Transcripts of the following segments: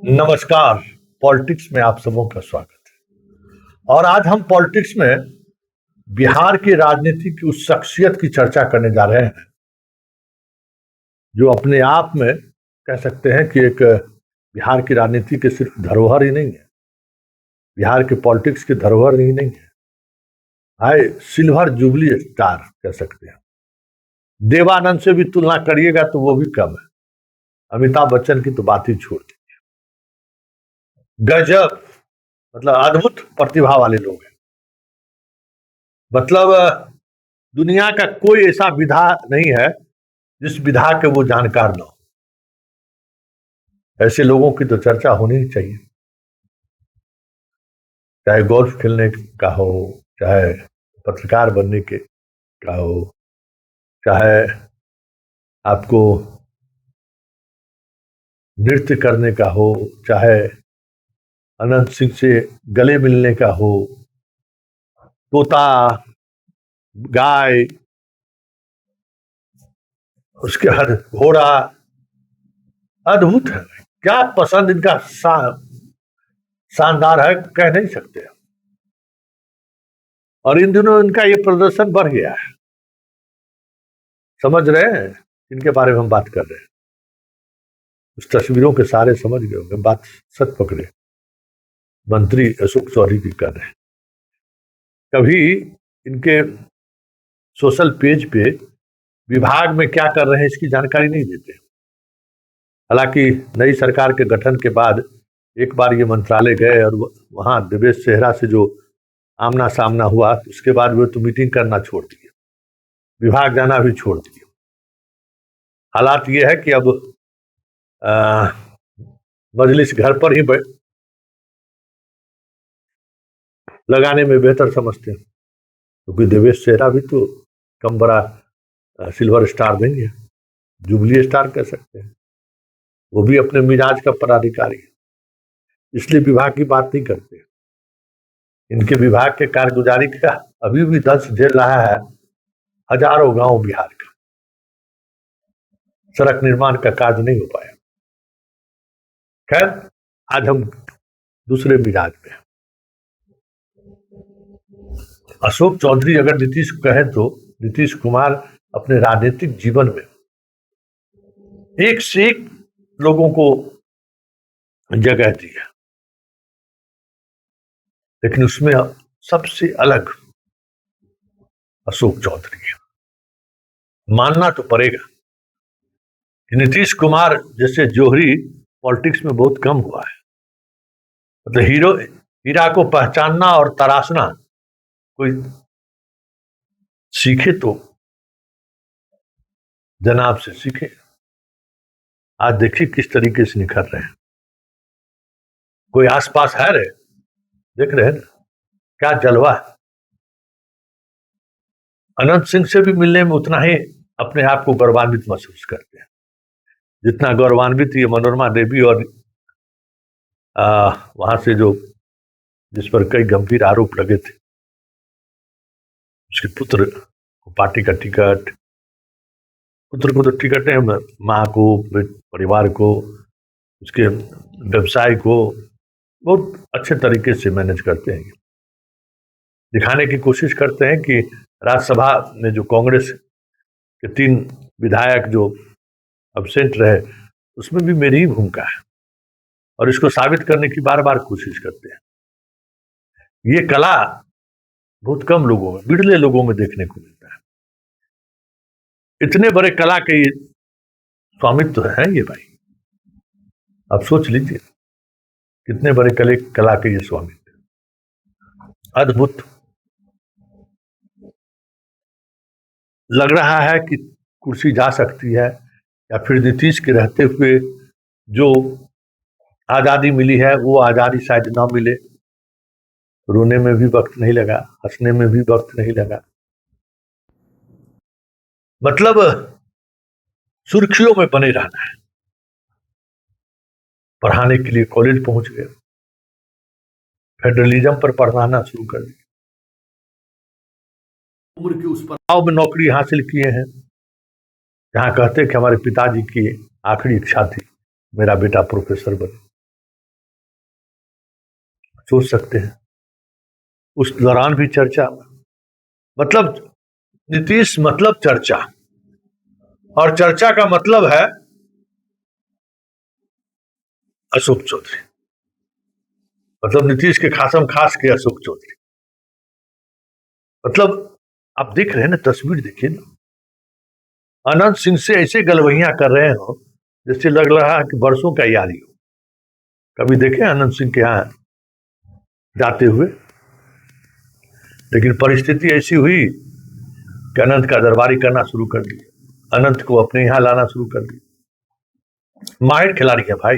नमस्कार। पॉलिटिक्स में आप सबों का स्वागत है। और आज हम पॉलिटिक्स में बिहार की राजनीति की उस शख्सियत की चर्चा करने जा रहे हैं जो अपने आप में कह सकते हैं कि एक बिहार की राजनीति के सिर्फ धरोहर ही नहीं है, बिहार के पॉलिटिक्स की धरोहर ही नहीं है, हाय सिल्वर जुबली स्टार कह सकते हैं। देवानंद से भी तुलना करिएगा तो वो भी कम है। अमिताभ बच्चन की तो बात ही छोड़ दी। गजब, मतलब अद्भुत प्रतिभा वाले लोग हैं। मतलब दुनिया का कोई ऐसा विधा नहीं है जिस विधा के वो जानकार ना हो। ऐसे लोगों की तो चर्चा होनी ही चाहिए, चाहे गोल्फ खेलने का हो, चाहे पत्रकार बनने के का हो, चाहे आपको नृत्य करने का हो, चाहे अनंत सिंह से गले मिलने का हो, तोता, गाय, उसके बाद घोड़ा, अद्भुत है। क्या पसंद इनका शानदार है, कह नहीं सकते। और इन दिनों इनका ये प्रदर्शन बढ़ गया है। समझ रहे हैं इनके बारे में हम बात कर रहे हैं। उस तस्वीरों के सारे समझ गए होंगे, बात सच पकड़े। मंत्री अशोक चौधरी की कर रहे हैं। कभी इनके सोशल पेज पे विभाग में क्या कर रहे हैं इसकी जानकारी नहीं देते। हालांकि नई सरकार के गठन के बाद एक बार ये मंत्रालय गए और वहां देवेश सेहरा से जो आमना सामना हुआ, उसके बाद वो तो मीटिंग करना छोड़ दिए, विभाग जाना भी छोड़ दिए। हालात ये है कि अब मजलिस घर पर ही लगाने में बेहतर समझते हैं, क्योंकि देवेश सेहरा भी तो कम बड़ा सिल्वर स्टार नहीं है, जुबली स्टार कह सकते हैं। वो भी अपने मिजाज का पदाधिकारी है, इसलिए विभाग की बात नहीं करते। इनके विभाग के कारगुजारी का अभी भी दंश झेल रहा है हजारों गांव बिहार का। सड़क निर्माण का कार्य नहीं हो पाया। खैर, आज हम दूसरे मिजाज में। अशोक चौधरी अगर नीतीश को कहें तो नीतीश कुमार अपने राजनीतिक जीवन में एक से एक लोगों को जगह दी है, लेकिन उसमें सबसे अलग अशोक चौधरी है। मानना तो पड़ेगा कि नीतीश कुमार जैसे जोहरी पॉलिटिक्स में बहुत कम हुआ है। मतलब हीरा को पहचानना और तराशना कोई सीखे तो जनाब से सीखे। आज देखिए किस तरीके से निखर रहे हैं। कोई आसपास है रे, देख रहे हैं ना क्या जलवा है। अनंत सिंह से भी मिलने में उतना ही अपने आप को गौरवान्वित महसूस करते हैं जितना गौरवान्वित ये मनोरमा देवी और वहां से जो जिस पर कई गंभीर आरोप लगे थे, उसके पुत्र को पार्टी का टिकट, पुत्र को तो टिकट है, माँ को, परिवार को, उसके व्यवसाय को बहुत अच्छे तरीके से मैनेज करते हैं। दिखाने की कोशिश करते हैं कि राज्यसभा में जो कांग्रेस के 3 विधायक जो अब्सेंट रहे, उसमें भी मेरी ही भूमिका है, और इसको साबित करने की बार बार कोशिश करते हैं। ये कला बहुत कम लोगों में, बिरले लोगों में देखने को मिलता है। इतने बड़े कला के ये स्वामित्व है ये भाई, आप सोच लीजिए कितने बड़े कला के ये स्वामित्व। अद्भुत लग रहा है कि कुर्सी जा सकती है, या फिर नीतीश के रहते हुए जो आजादी मिली है वो आजादी शायद ना मिले। रोने में भी वक्त नहीं लगा, हंसने में भी वक्त नहीं लगा। मतलब सुर्खियों में बने रहना है। पढ़ाने के लिए कॉलेज पहुंच गए, फेडरलिज्म पर पढ़ाना शुरू कर दिया, उम्र के उस पड़ाव में नौकरी हासिल किए हैं जहां कहते कि हमारे पिताजी की आखिरी इच्छा थी मेरा बेटा प्रोफेसर बने। सोच सकते हैं। उस दौरान भी चर्चा, मतलब नीतीश मतलब चर्चा, और चर्चा का मतलब है अशोक चौधरी, मतलब नीतीश के खासम खास के अशोक चौधरी। मतलब आप देख रहे हैं ना, तस्वीर देखिए ना, अनंत सिंह से ऐसे गलवैया कर रहे हो जैसे लग रहा है कि बरसों का यारी हो। कभी देखे अनंत सिंह के यहाँ जाते हुए? लेकिन परिस्थिति ऐसी हुई कि अनंत का दरबारी करना शुरू कर दिया, अनंत को अपने यहाँ लाना शुरू कर दिया। माहिर खिलाड़ी है भाई।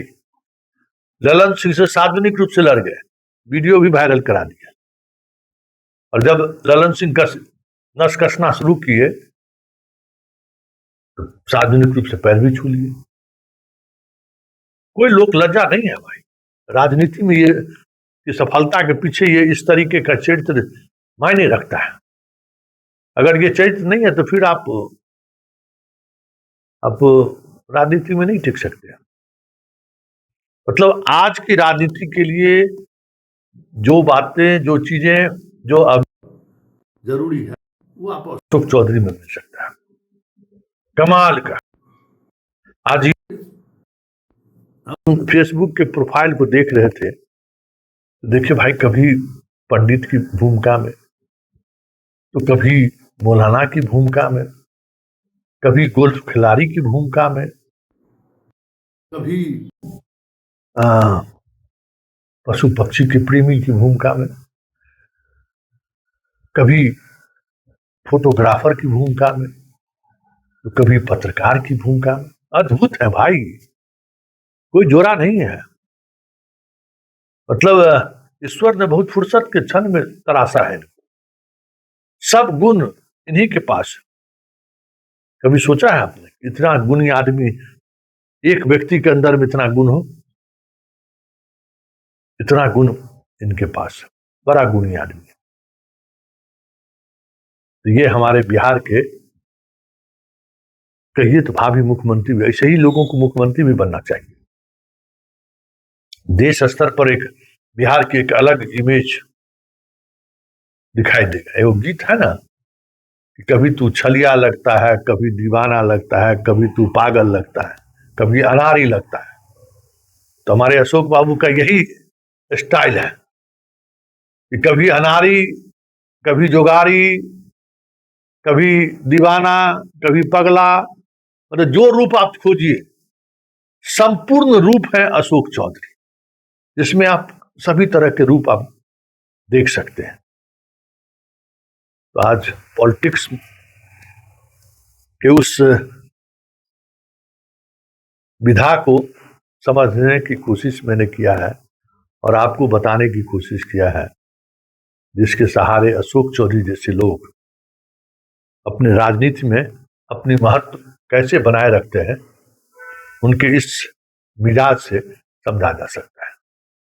ललन सिंह से सार्वजनिक रूप से लड़ गए, वीडियो भी वायरल करा दिया, और जब ललन सिंह का नस कसना शुरू किए तो सार्वजनिक रूप से पैर भी छू लिए। कोई लोक लज्जा नहीं है भाई। राजनीति में ये कि सफलता के पीछे ये इस तरीके का चरित्र मायने रखता है। अगर ये चरित्र नहीं है तो फिर आप राजनीति में नहीं टिक सकते। मतलब आज की राजनीति के लिए जो बातें, जो चीजें जो अब जरूरी है, वो आप अशोक चौधरी में मिल सकता है। कमाल का। आज हम फेसबुक के प्रोफाइल को देख रहे थे, तो देखिए भाई, कभी पंडित की भूमिका में, तो कभी मौलाना की भूमिका में, कभी गोल्फ खिलाड़ी की भूमिका में, कभी पशु पक्षी के प्रेमी की भूमिका में, कभी फोटोग्राफर की भूमिका में, तो कभी पत्रकार की भूमिका में। अद्भुत है भाई, कोई जोड़ा नहीं है। मतलब ईश्वर ने बहुत फुर्सत के क्षण में तराशा है, सब गुण इन्हीं के पास। कभी सोचा है आपने इतना गुणी आदमी, एक व्यक्ति के अंदर में इतना गुण हो? इतना गुण इनके पास, बड़ा गुणी आदमी। तो ये हमारे बिहार के, कहिए तो भावी मुख्यमंत्री भी, ऐसे ही लोगों को मुख्यमंत्री भी बनना चाहिए। देश स्तर पर एक बिहार की एक अलग इमेज दिखाई देगा। वो गीत है ना कि कभी तू छलिया लगता है, कभी दीवाना लगता है, कभी तू पागल लगता है, कभी अनारी लगता है। तो हमारे अशोक बाबू का यही स्टाइल है कि कभी अनारी, कभी जोगारी, कभी दीवाना, कभी पगला, मतलब जो रूप आप खोजिए, संपूर्ण रूप है अशोक चौधरी, जिसमें आप सभी तरह के रूप आप देख सकते हैं। तो आज पॉलिटिक्स के उस विधा को समझने की कोशिश मैंने किया है और आपको बताने की कोशिश किया है, जिसके सहारे अशोक चौधरी जैसे लोग अपने राजनीति में अपनी महत्व कैसे बनाए रखते हैं, उनके इस मिजाज से समझा जा सकता है।